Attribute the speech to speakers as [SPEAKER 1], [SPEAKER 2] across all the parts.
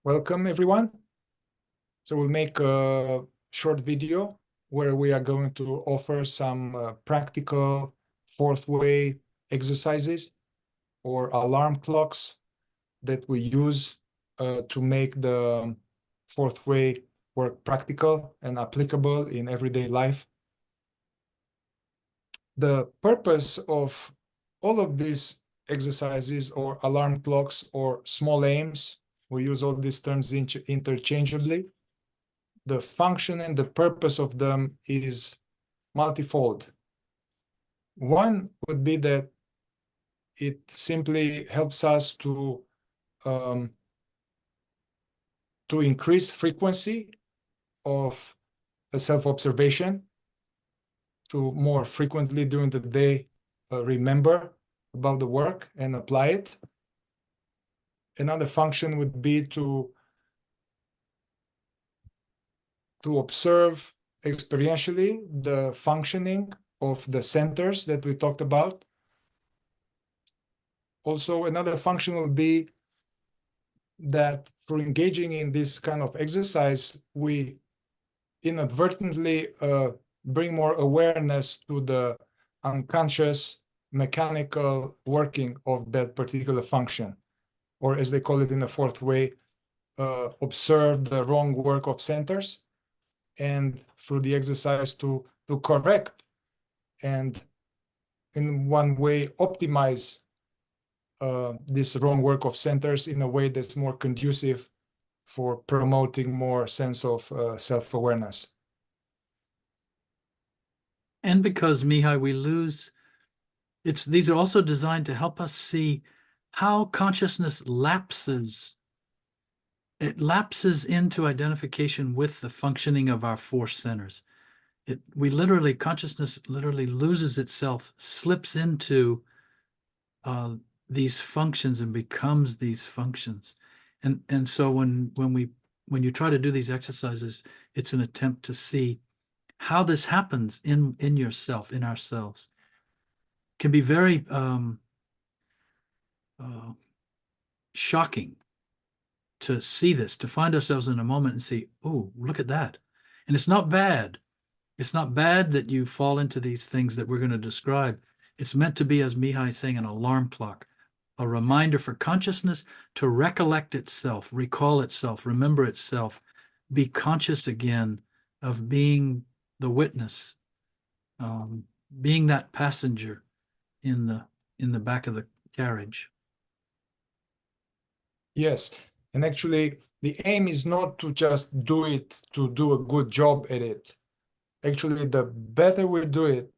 [SPEAKER 1] Welcome, everyone. So we'll make a short video where we are going to offer some practical fourth way exercises or alarm clocks that we use to make the fourth way work practical and applicable in everyday life. The purpose of all of these exercises or alarm clocks or small aims, we use all these terms interchangeably. The function and the purpose of them is multifold. One would be that it simply helps us to increase frequency of a self-observation, to more frequently during the day remember about the work and apply it. Another function would be to observe experientially the functioning of the centers that we talked about. Also, another function will be that for engaging in this kind of exercise, we inadvertently bring more awareness to the unconscious mechanical working of that particular function, or as they call it in the fourth way, observe the wrong work of centers, and through the exercise to correct and in one way optimize this wrong work of centers in a way that's more conducive for promoting more sense of self-awareness.
[SPEAKER 2] And because, Mihai, we lose, these are also designed to help us see how consciousness lapses. It lapses into identification with the functioning of our four centers. Consciousness literally loses itself, slips into these functions and becomes these functions. And so when you try to do these exercises, it's an attempt to see how this happens in yourself, in ourselves. It can be very shocking to see this, to find ourselves in a moment and see, oh, look at that. And it's not bad. It's not bad that you fall into these things that we're going to describe. It's meant to be, as Mihai is saying, an alarm clock, a reminder for consciousness to recollect itself, recall itself, remember itself, be conscious again of being the witness, being that passenger in the back of the carriage.
[SPEAKER 1] Yes, and actually the aim is not to just do it to do a good job at it. Actually, the better we do it,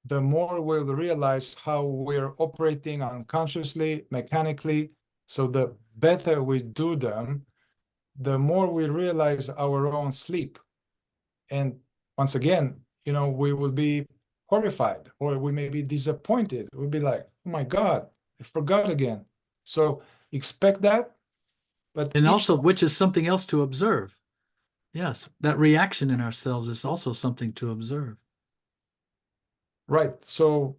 [SPEAKER 1] the more we'll realize how we're operating unconsciously, mechanically. So the better we do them, the more we realize our own sleep. And once again, we will be horrified, or we may be disappointed. We'll be like, oh my God, I forgot again. So expect that.
[SPEAKER 2] And also, which is something else to observe. Yes, that reaction in ourselves is also something to observe.
[SPEAKER 1] Right. So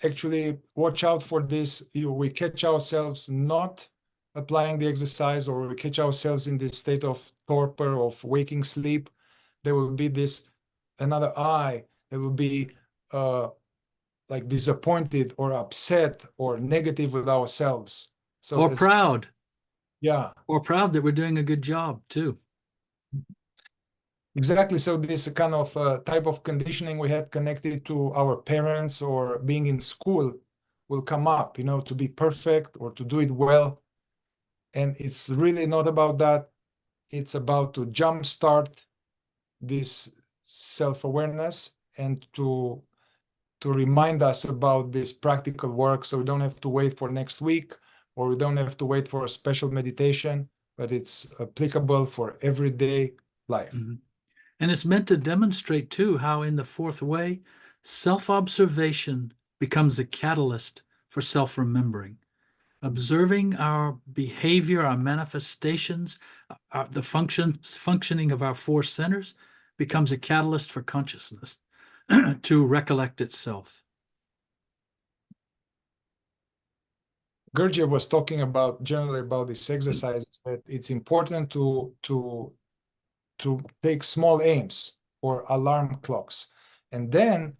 [SPEAKER 1] actually watch out for this. We catch ourselves not applying the exercise, or we catch ourselves in this state of torpor, of waking sleep. There will be another I that will be like disappointed or upset or negative with ourselves. So
[SPEAKER 2] or proud.
[SPEAKER 1] Yeah.
[SPEAKER 2] Or proud that we're doing a good job too.
[SPEAKER 1] Exactly. So this kind of type of conditioning we had connected to our parents or being in school will come up, to be perfect or to do it well. And it's really not about that. It's about to jumpstart this self-awareness and to remind us about this practical work, so we don't have to wait for next week, or we don't have to wait for a special meditation, but it's applicable for everyday life.
[SPEAKER 2] Mm-hmm. And it's meant to demonstrate, too, how in the fourth way, self-observation becomes a catalyst for self-remembering. Observing our behavior, our manifestations, the functioning of our four centers becomes a catalyst for consciousness to recollect itself.
[SPEAKER 1] Gurdjieff was talking about generally about this exercise, that it's important to take small aims or alarm clocks. And then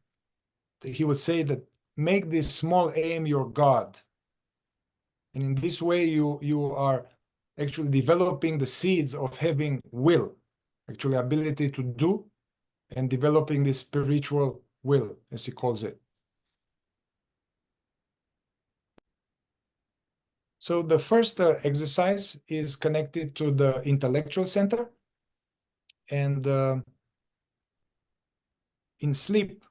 [SPEAKER 1] he would say that make this small aim your God. And in this way, you are actually developing the seeds of having will, actually ability to do, and developing this spiritual will, as he calls it. So the first exercise is connected to the intellectual center. And in sleep,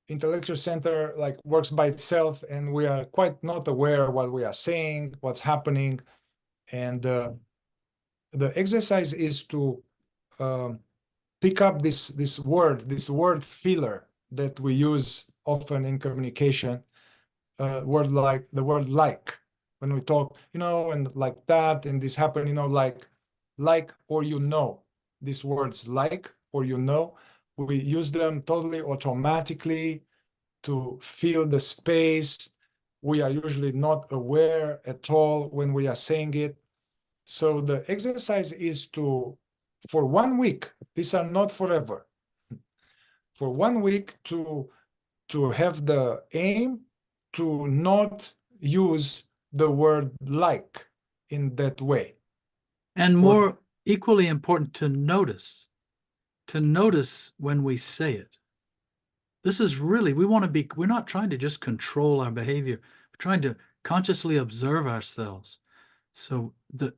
[SPEAKER 1] intellectual center like works by itself, and we are quite not aware what we are saying, what's happening. And the exercise is to pick up this word filler that we use often in communication, word like the word like, when we talk, and like that, and this happen, like or these words like or we use them totally automatically to fill the space. We are usually not aware at all when we are saying it. So the exercise is for 1 week, these are not forever, for 1 week to have the aim to not use the word like in that way.
[SPEAKER 2] And more equally important, to notice when we say it. This is really, we're not trying to just control our behavior. We're trying to consciously observe ourselves. So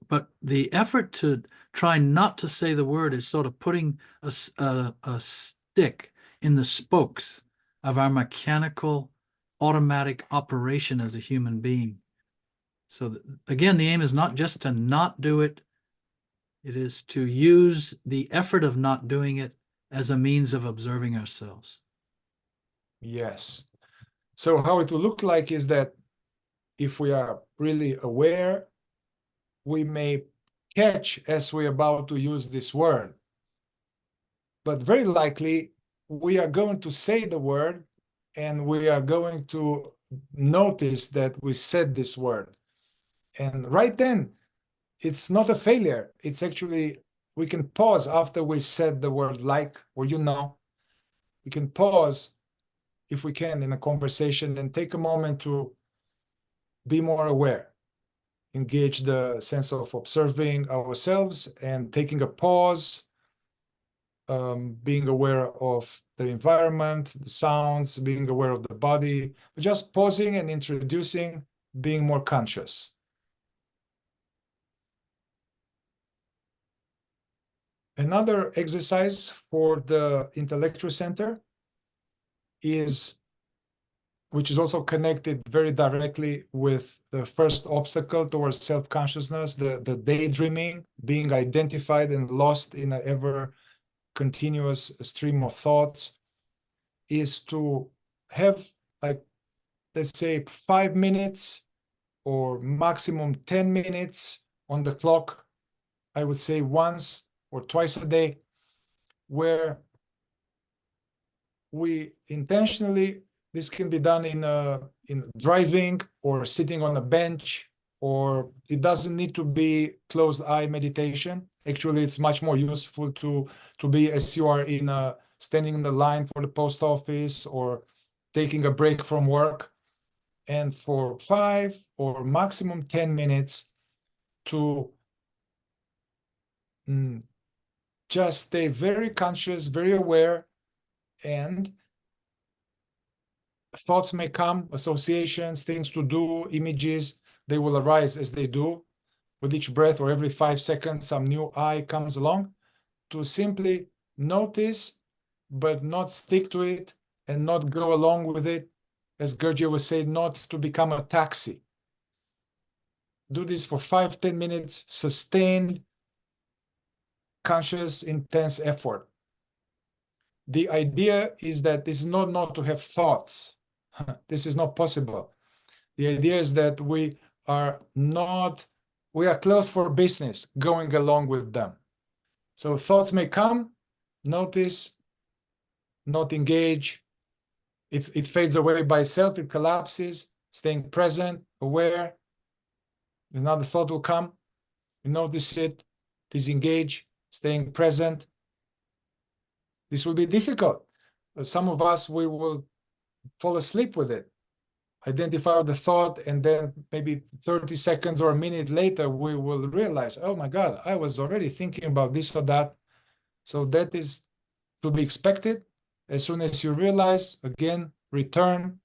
[SPEAKER 2] but the effort to try not to say the word is sort of putting a stick in the spokes of our mechanical, automatic operation as a human being. So again, the aim is not just to not do it. It is to use the effort of not doing it as a means of observing ourselves.
[SPEAKER 1] Yes. So how it will look like is that if we are really aware, we may catch as we're about to use this word. But very likely, we are going to say the word, and we are going to notice that we said this word. And right then, it's not a failure. It's actually, we can pause after we said the word like, or we can pause if we can in a conversation and take a moment to be more aware, engage the sense of observing ourselves and taking a pause, being aware of the environment, the sounds, being aware of the body, just pausing and introducing, being more conscious. Another exercise for the intellectual center which is also connected very directly with the first obstacle towards self-consciousness, the daydreaming, being identified and lost in an ever continuous stream of thoughts, is to have, like, let's say 5 minutes or maximum 10 minutes on the clock, I would say once or twice a day, where we intentionally, this can be done in driving or sitting on a bench, or it doesn't need to be closed eye meditation. Actually, it's much more useful to be as you are standing in the line for the post office or taking a break from work, and for 5 or maximum 10 minutes to just stay very conscious, very aware, and thoughts may come, associations, things to do, images, they will arise as they do. With each breath or every 5 seconds, some new eye comes along, to simply notice, but not stick to it and not go along with it. As Gurdjieff was saying, not to become a taxi. Do this for 5-10 minutes, sustained, conscious, intense effort. The idea is that this is not to have thoughts. This is not possible. The idea is that we are closed for business, going along with them. So thoughts may come, notice, not engage. It fades away by itself, it collapses, staying present, aware. Another thought will come, you notice it, disengage, staying present. This will be difficult. Some of us, we will fall asleep with it. Identify the thought, and then maybe 30 seconds or a minute later, we will realize, oh my God, I was already thinking about this or that. So that is to be expected. As soon as you realize, again, return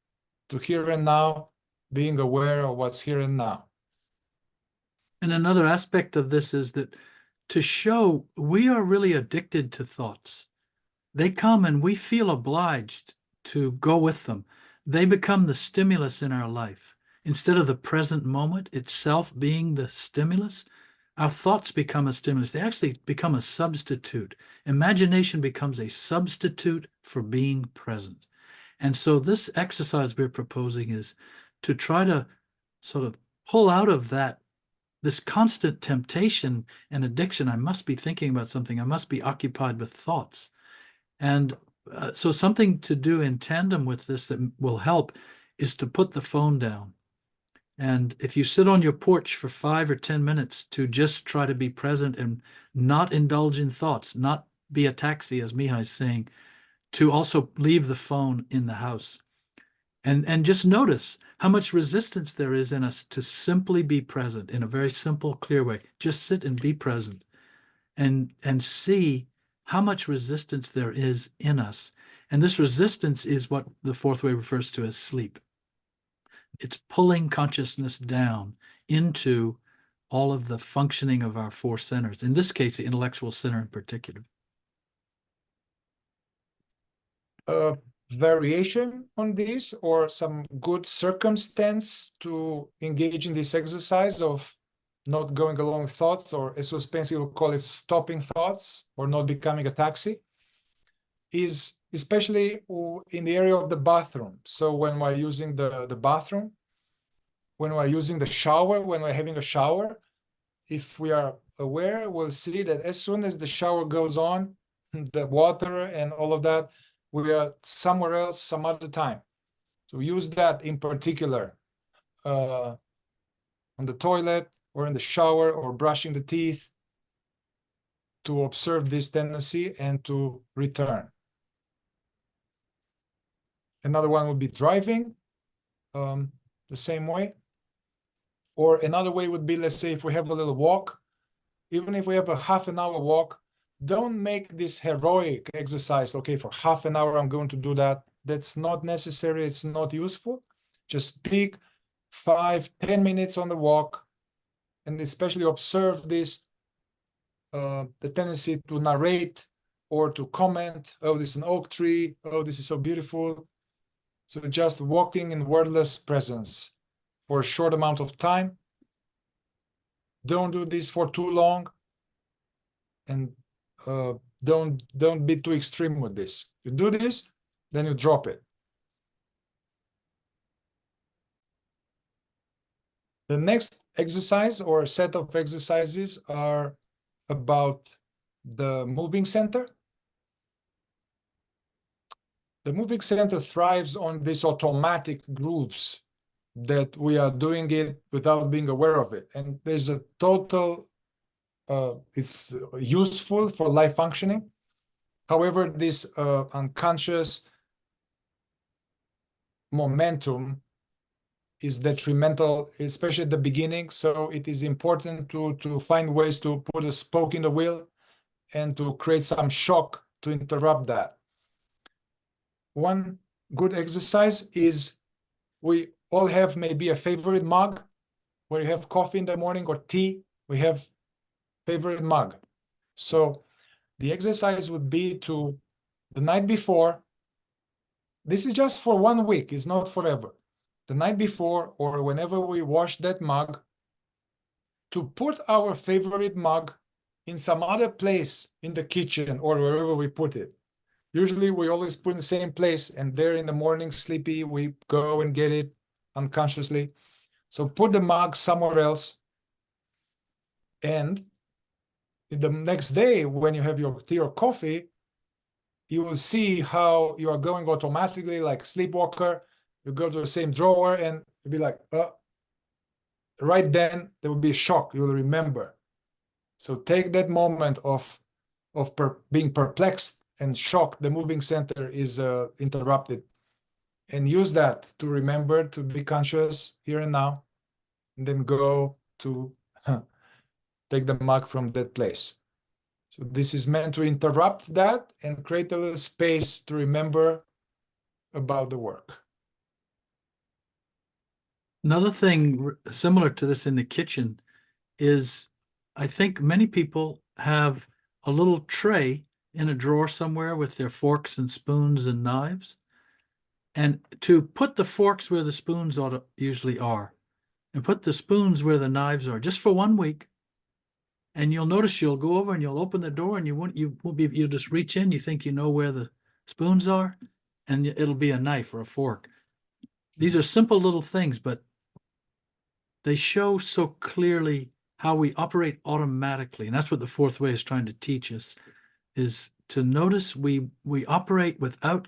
[SPEAKER 1] to here and now, being aware of what's here and now.
[SPEAKER 2] And another aspect of this is that to show we are really addicted to thoughts. They come and we feel obliged to go with them. They become the stimulus in our life. Instead of the present moment itself being the stimulus, our thoughts become a stimulus. They actually become a substitute. Imagination becomes a substitute for being present. And so this exercise we're proposing is to try to sort of pull out of that, this constant temptation and addiction. I must be thinking about something. I must be occupied with thoughts. And so something to do in tandem with this that will help is to put the phone down. And if you sit on your porch for 5 or 10 minutes to just try to be present and not indulge in thoughts, not be a taxi, as Mihai's saying, to also leave the phone in the house. And just notice how much resistance there is in us to simply be present in a very simple, clear way. Just sit and be present and see how much resistance there is in us. And this resistance is what the fourth way refers to as sleep. It's pulling consciousness down into all of the functioning of our four centers, in this case, the intellectual center in particular.
[SPEAKER 1] Variation on this, or some good circumstance to engage in this exercise of not going along with thoughts, or as Spencer will call it, stopping thoughts, or not becoming a taxi, is especially in the area of the bathroom. So when we're using the bathroom, when we're using the shower, when we're having a shower, if we are aware, we'll see that as soon as the shower goes on, the water and all of that, we are somewhere else some other time. So use that in particular on the toilet or in the shower or brushing the teeth, to observe this tendency and to return. Another one would be driving, the same way. Or another way would be, let's say, if we have a little walk, even if we have a half an hour walk, don't make this heroic exercise. Okay, for half an hour, I'm going to do that. That's not necessary. It's not useful. Just pick 5-10 minutes on the walk, and especially observe this, the tendency to narrate or to comment. Oh, this is an oak tree. Oh, this is so beautiful. So just walking in wordless presence for a short amount of time. Don't do this for too long, and don't be too extreme with this. You do this, then you drop it. The next exercise or set of exercises are about the moving center. The moving center thrives on these automatic grooves that we are doing it without being aware of it. And there's a total, it's useful for life functioning. However, this unconscious momentum is detrimental, especially at the beginning. So it is important to find ways to put a spoke in the wheel and to create some shock to interrupt that. One good exercise is, we all have maybe a favorite mug where you have coffee in the morning or tea. We have favorite mug. So the exercise would be to, the night before, this is just for 1 week, it's not forever. The night before, or whenever we wash that mug, to put our favorite mug in some other place in the kitchen or wherever we put it. Usually we always put in the same place, and there in the morning, sleepy, we go and get it unconsciously. So put the mug somewhere else. And the next day, when you have your tea or coffee, you will see how you are going automatically like sleepwalker. You go to the same drawer and you'll be like, oh, right then there will be a shock. You'll remember. So take that moment of being perplexed and shocked. The moving center is interrupted, and use that to remember to be conscious here and now, and then go to take the mug from that place. So this is meant to interrupt that and create a little space to remember about the work.
[SPEAKER 2] Another thing similar to this in the kitchen is I think many people have a little tray in a drawer somewhere with their forks and spoons and knives. And to put the forks where the spoons usually are, and put the spoons where the knives are, just for 1 week. And you'll notice you'll go over and you'll open the door and you'll just reach in. You think you know where the spoons are, and it'll be a knife or a fork. These are simple little things, but they show so clearly how we operate automatically. And that's what the fourth way is trying to teach us, is to notice we operate without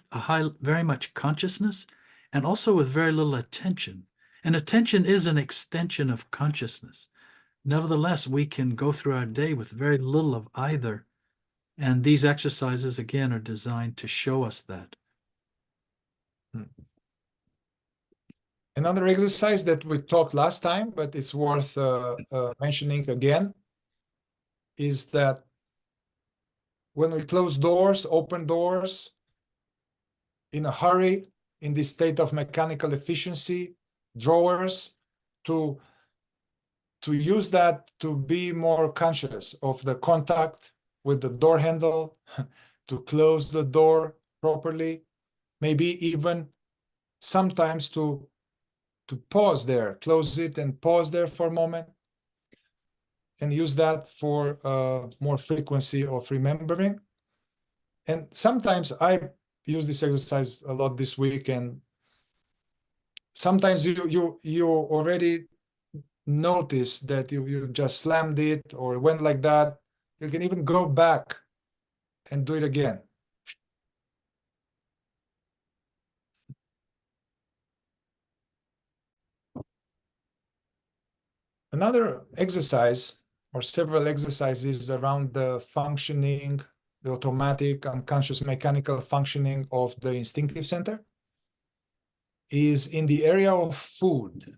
[SPEAKER 2] very much consciousness, and also with very little attention. And attention is an extension of consciousness. Nevertheless, we can go through our day with very little of either. And these exercises, again, are designed to show us that.
[SPEAKER 1] Another exercise that we talked last time, but it's worth mentioning again, is that when we close doors, open doors, in a hurry, in this state of mechanical efficiency, drawers, to use that to be more conscious of the contact with the door handle, to close the door properly, maybe even sometimes to pause there, close it and pause there for a moment, and use that for more frequency of remembering. And sometimes I use this exercise a lot this week, and sometimes you already notice that you just slammed it or went like that. You can even go back and do it again. Another exercise, or several exercises around the functioning, the automatic, unconscious, mechanical functioning of the instinctive center, is in the area of food.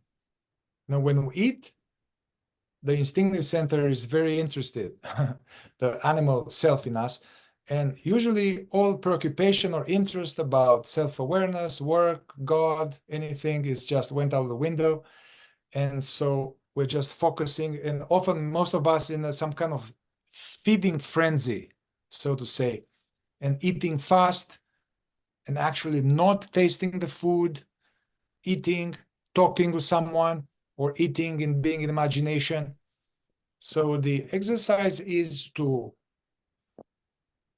[SPEAKER 1] Now, when we eat, the instinctive center is very interested, the animal self in us, and usually all preoccupation or interest about self-awareness, work, God, anything is just went out the window. And so we're just focusing, and often most of us in some kind of feeding frenzy, so to say, and eating fast and actually not tasting the food, eating, talking with someone, or eating and being in imagination. So the exercise is to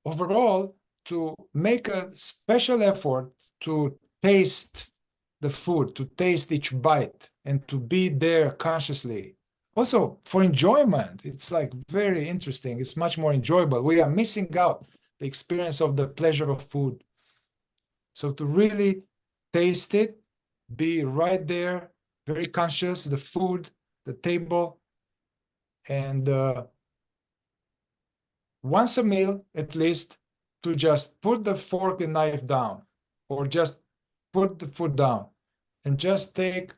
[SPEAKER 1] overall to make a special effort to taste the food, to taste each bite, and to be there consciously. Also for enjoyment, it's like very interesting. It's much more enjoyable. We are missing out the experience of the pleasure of food. So to really taste it, be right there, very conscious, the food, the table, and once a meal, at least, to just put the fork and knife down, or just put the food down, and just take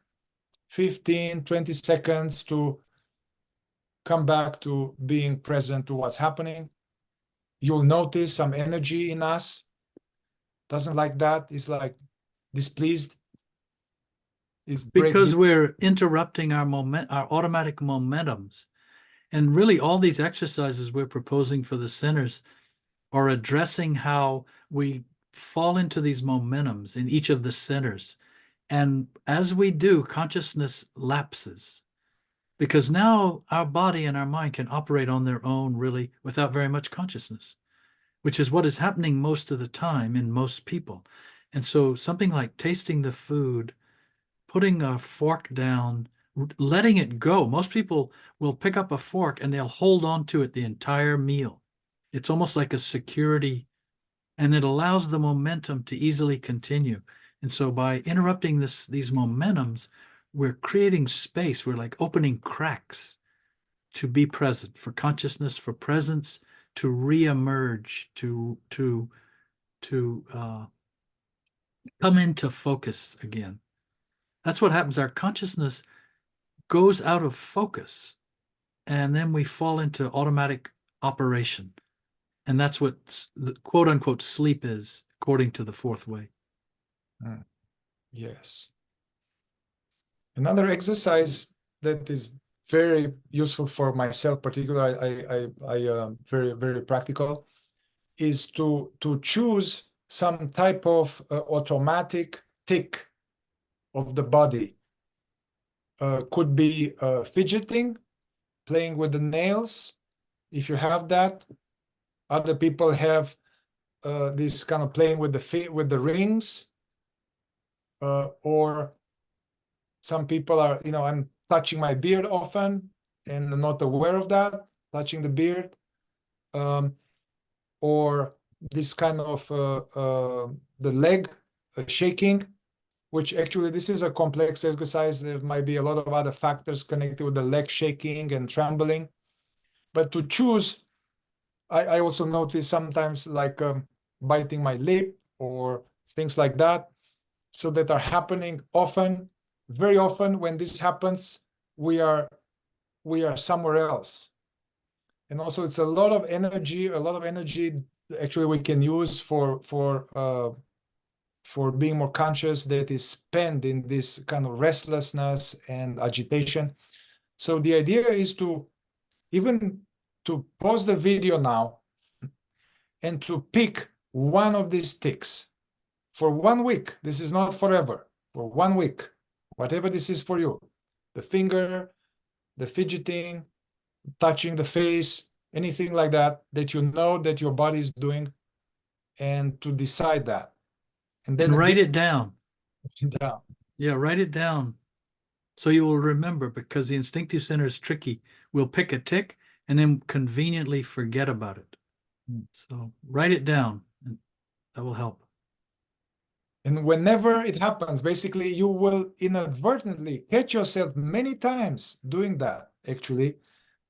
[SPEAKER 1] 15, 20 seconds to come back to being present to what's happening. You'll notice some energy in us. Doesn't like that. It's like displeased. It's
[SPEAKER 2] Because we're interrupting our automatic momentums. And really, all these exercises we're proposing for the sinners are addressing how we fall into these momentums in each of the centers. And as we do, consciousness lapses, because now our body and our mind can operate on their own, really, without very much consciousness, which is what is happening most of the time in most people. And so something like tasting the food, putting a fork down, letting it go. Most people will pick up a fork and they'll hold on to it the entire meal. It's almost like a security, and it allows the momentum to easily continue. And so by interrupting these momentums, we're creating space. We're like opening cracks to be present, for consciousness, for presence to reemerge, to come into focus again. That's what happens. Our consciousness goes out of focus, and then we fall into automatic operation. And that's what the quote unquote sleep is, according to the fourth way.
[SPEAKER 1] Yes. Another exercise that is very useful for myself, particularly, very, very practical, is to choose some type of automatic tick of the body. Could be fidgeting, playing with the nails, if you have that. Other people have this kind of playing with the rings, or some people are, I'm touching my beard often and not aware of that, touching the beard, or this kind of the leg shaking, which actually this is a complex exercise. There might be a lot of other factors connected with the leg shaking and trembling. But to choose, I also notice sometimes like biting my lip or things like that, so that are happening often. Very often when this happens, we are somewhere else. And also it's a lot of energy actually we can use for being more conscious, that is spent in this kind of restlessness and agitation. So the idea is to pause the video now and to pick one of these ticks for 1 week. This is not forever. For 1 week, whatever this is for you, the finger, the fidgeting, touching the face, anything like that, that you know that your body is doing, and to decide that.
[SPEAKER 2] And then write it down.
[SPEAKER 1] Down.
[SPEAKER 2] Yeah, write it down so you will remember, because the instinctive center is tricky. We'll pick a tick and then conveniently forget about it. So write it down, and that will help.
[SPEAKER 1] And whenever it happens, basically, you will inadvertently catch yourself many times doing that, actually.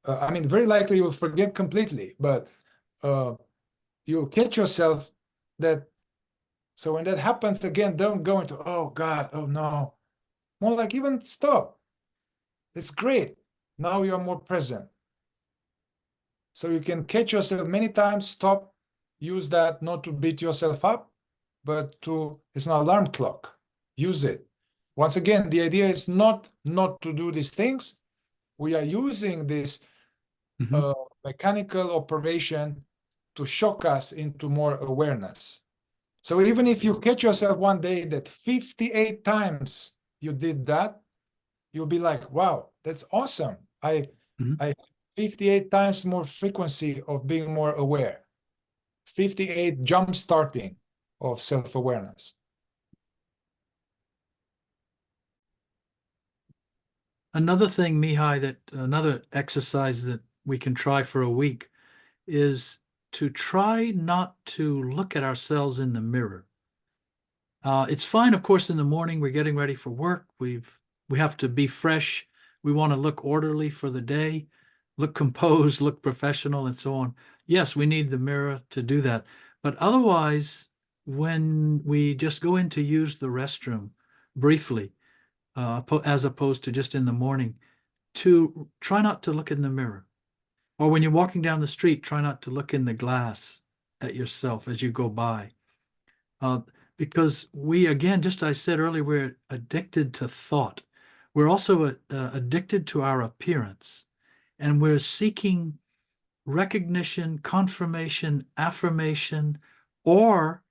[SPEAKER 1] I mean, very likely you'll forget completely, but you'll catch yourself that. So when that happens again, don't go into, oh God, oh no. More like even stop. It's great. Now you are more present. So you can catch yourself many times, stop, use that not to beat yourself up, but it's an alarm clock. Use it. Once again, the idea is not to do these things. We are using this mechanical operation to shock us into more awareness. So even if you catch yourself one day that 58 times you did that, you'll be like, wow, that's awesome. I 58 times more frequency of being more aware. 58 jump starting of self-awareness.
[SPEAKER 2] Another thing, Mihai, another exercise that we can try for a week is to try not to look at ourselves in the mirror. It's fine, of course, in the morning, we're getting ready for work. We have to be fresh. We want to look orderly for the day, look composed, look professional, and so on. Yes, we need the mirror to do that. But otherwise, when we just go in to use the restroom briefly, as opposed to just in the morning, to try not to look in the mirror. Or when you're walking down the street, try not to look in the glass at yourself as you go by. Because we, again, just as I said earlier, we're addicted to thought. We're also addicted to our appearance. And we're seeking recognition, confirmation, affirmation, or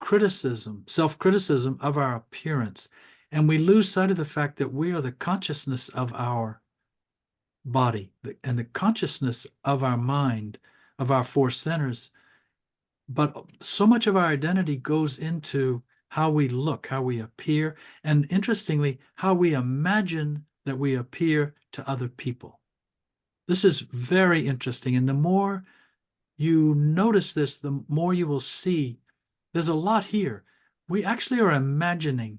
[SPEAKER 2] criticism, self-criticism of our appearance. And we lose sight of the fact that we are the consciousness of our body and the consciousness of our mind, of our four centers. But so much of our identity goes into how we look, how we appear, and interestingly, how we imagine that we appear to other people. This is very interesting. And the more you notice this, the more you will see there's a lot here. We actually are imagining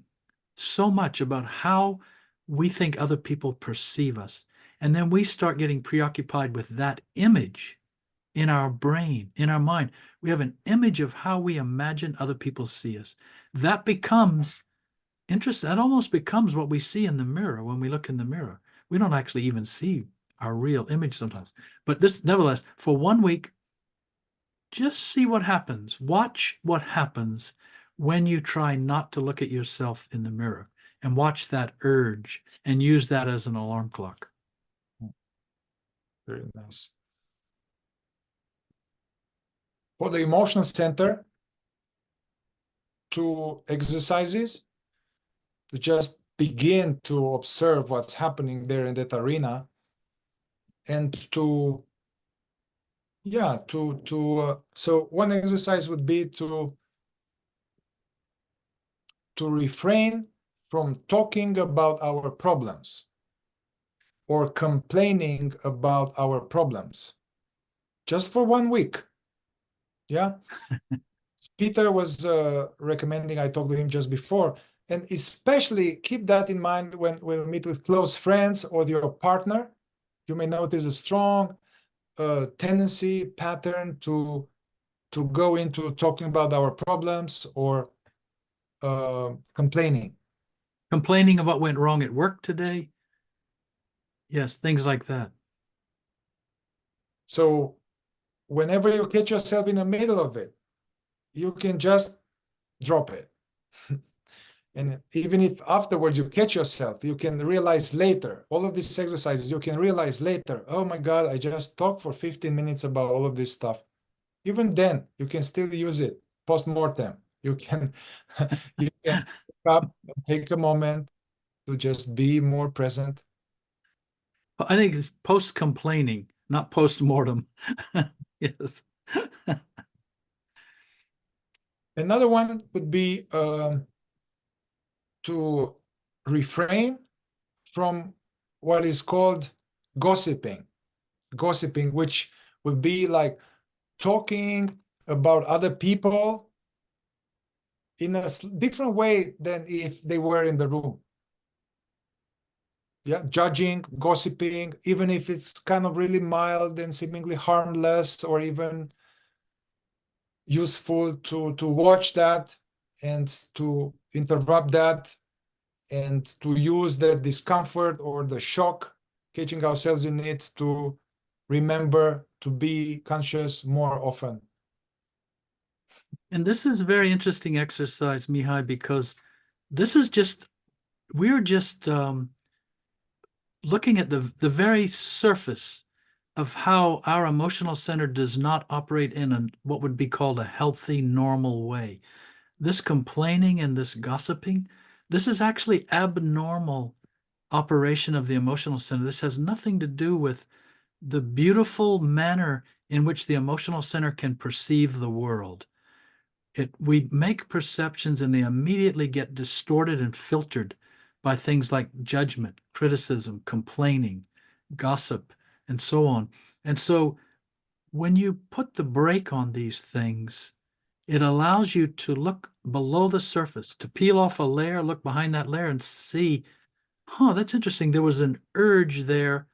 [SPEAKER 2] so much about how we think other people perceive us. And then we start getting preoccupied with that image in our brain, in our mind. We have an image of how we imagine other people see us. That becomes interesting. That almost becomes what we see in the mirror when we look in the mirror. We don't actually even see our real image sometimes. But this, nevertheless, for 1 week, just see what happens. Watch what happens when you try not to look at yourself in the mirror, and watch that urge and use that as an alarm clock.
[SPEAKER 1] Very nice. For the emotional center, 2 exercises to just begin to observe what's happening there in that arena, and to so one exercise would be to refrain from talking about our problems or complaining about our problems, just for 1 week. Yeah. Peter was recommending, I talked to him just before, and especially keep that in mind when we meet with close friends or your partner. You may notice a strong tendency, pattern to go into talking about our problems or complaining.
[SPEAKER 2] Complaining about what went wrong at work today. Yes, things like that.
[SPEAKER 1] So whenever you catch yourself in the middle of it, you can just drop it. And even if afterwards you catch yourself, you can realize later, all of these exercises, you can realize later, oh my God, I just talked for 15 minutes about all of this stuff. Even then, you can still use it post-mortem. You can you can pick up and take a moment to just be more present.
[SPEAKER 2] I think it's post-complaining, not post-mortem. Yes.
[SPEAKER 1] Another one would be to refrain from what is called gossiping. Gossiping, which would be like talking about other people in a different way than if they were in the room. Yeah, judging, gossiping, even if it's kind of really mild and seemingly harmless, or even useful to watch that and to interrupt that and to use the discomfort or the shock, catching ourselves in it, to remember to be conscious more often.
[SPEAKER 2] And this is a very interesting exercise, Mihai, because this is just, we're just looking at the very surface of how our emotional center does not operate in what would be called a healthy, normal way. This complaining and this gossiping, this is actually abnormal operation of the emotional center. This has nothing to do with the beautiful manner in which the emotional center can perceive the world. We make perceptions and they immediately get distorted and filtered by things like judgment, criticism, complaining, gossip, and so on. And so when you put the brake on these things, it allows you to look below the surface, to peel off a layer, look behind that layer and see, that's interesting. There was an urge there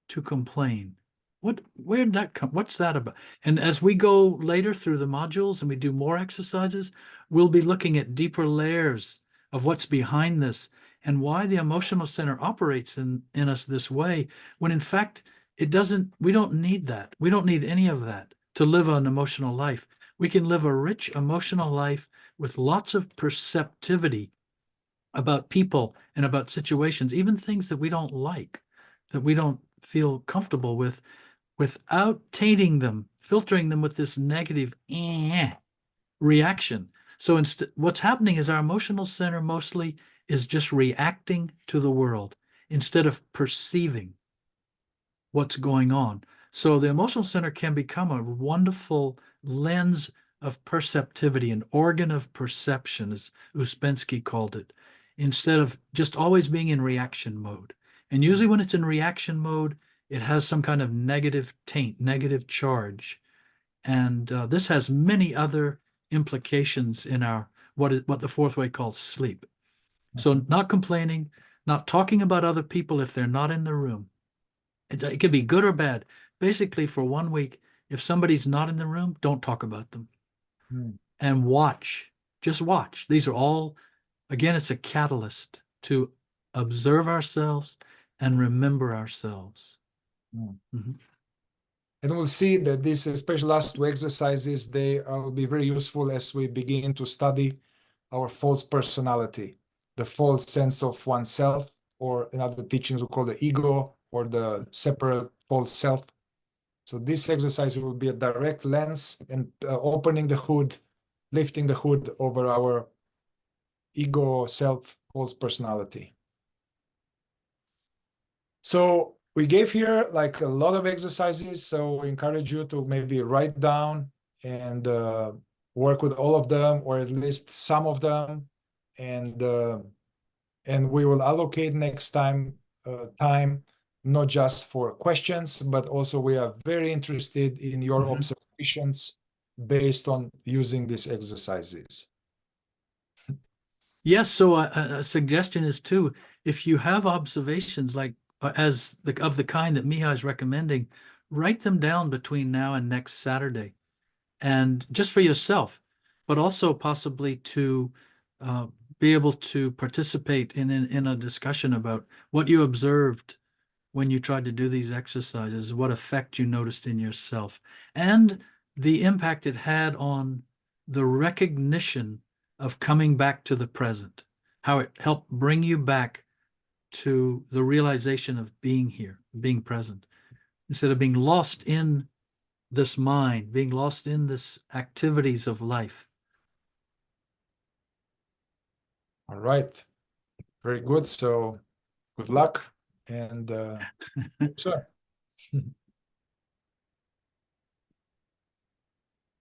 [SPEAKER 2] to complain. Where did that come? What's that about? And as we go later through the modules and we do more exercises, we'll be looking at deeper layers of what's behind this and why the emotional center operates in us this way, when in fact we don't need that. We don't need any of that to live an emotional life. We can live a rich emotional life with lots of perceptivity about people and about situations, even things that we don't like, that we don't feel comfortable with, without tainting them, filtering them with this negative reaction. So what's happening is our emotional center mostly is just reacting to the world instead of perceiving what's going on. So the emotional center can become a wonderful lens of perceptivity, an organ of perception, as Ouspensky called it, instead of just always being in reaction mode. And usually when it's in reaction mode, it has some kind of negative taint, negative charge. And this has many other implications in our what the fourth way calls sleep. So not complaining, not talking about other people if they're not in the room. It could be good or bad. Basically, for 1 week, if somebody's not in the room, don't talk about them. And watch, just watch. These are all, again, it's a catalyst to observe ourselves and remember ourselves.
[SPEAKER 1] And we'll see that these, especially last two exercises, they will be very useful as we begin to study our false personality, the false sense of oneself, or in other teachings we call the ego, or the separate false self. So this exercise will be a direct lens and opening the hood, lifting the hood over our ego, self, false personality. So we gave here like a lot of exercises, so we encourage you to maybe write down and work with all of them, or at least some of them, and we will allocate next time not just for questions, but also we are very interested in your observations based on using these exercises.
[SPEAKER 2] Yes, so a suggestion is too, if you have observations like as of the kind that Mihai is recommending, write them down between now and next Saturday, and just for yourself, but also possibly to be able to participate in a discussion about what you observed when you tried to do these exercises, what effect you noticed in yourself, and the impact it had on the recognition of coming back to the present, how it helped bring you back to the realization of being here, being present, instead of being lost in this mind, being lost in this activities of life.
[SPEAKER 1] All right. Very good. So good luck and sir.